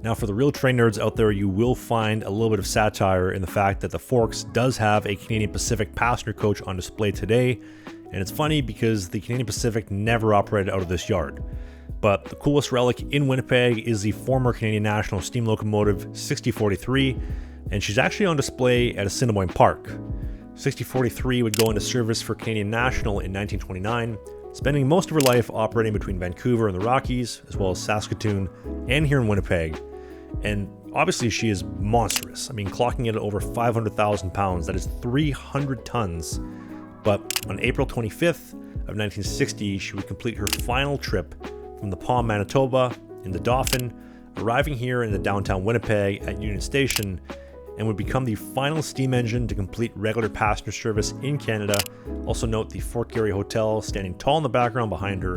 Now, for the real train nerds out there, you will find a little bit of satire in the fact that the Forks does have a Canadian Pacific passenger coach on display today, and it's funny because the Canadian Pacific never operated out of this yard. But the coolest relic in Winnipeg is the former Canadian National steam locomotive 6043, and she's actually on display at Assiniboine Park. 6043 would go into service for Canadian National in 1929, spending most of her life operating between Vancouver and the Rockies, as well as Saskatoon and here in Winnipeg. And obviously she is monstrous. I mean, clocking in at over 500,000 pounds, that is 300 tons. But on April 25th of 1960, she would complete her final trip from the Palm, Manitoba in the Dauphin, arriving here in the downtown Winnipeg at Union Station, and would become the final steam engine to complete regular passenger service in Canada. Also note the Fort Garry Hotel standing tall in the background behind her.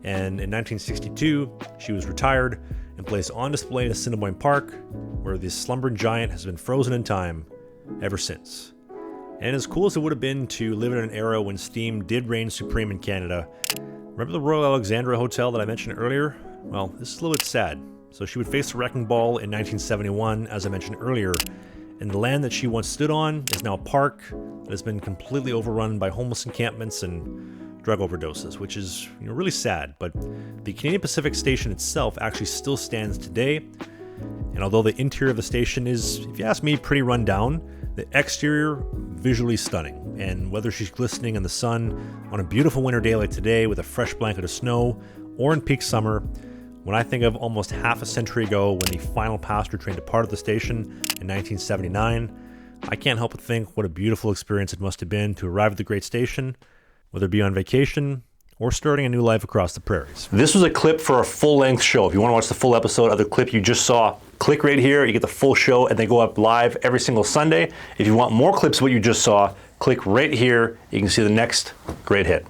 And in 1962, she was retired and placed on display at Assiniboine Park, where the slumbering giant has been frozen in time ever since. And as cool as it would have been to live in an era when steam did reign supreme in Canada, remember the Royal Alexandra Hotel that I mentioned earlier? Well, this is a little bit sad. So she would face the wrecking ball in 1971, as I mentioned earlier, and the land that she once stood on is now a park that has been completely overrun by homeless encampments and drug overdoses, which is really sad. But the Canadian Pacific Station itself actually still stands today, and although the interior of the station is, if you ask me, pretty run down, the exterior visually stunning. And whether she's glistening in the sun on a beautiful winter day like today with a fresh blanket of snow, or in peak summer, when I think of almost half a century ago when the final passenger train departed the station in 1979, I can't help but think what a beautiful experience it must have been to arrive at the great station, whether it be on vacation or starting a new life across the prairies. This was a clip for a full-length show. If you want to watch the full episode of the clip you just saw, click right here, you get the full show, and they go up live every single Sunday. If you want more clips of what you just saw, click right here, you can see the next great hit.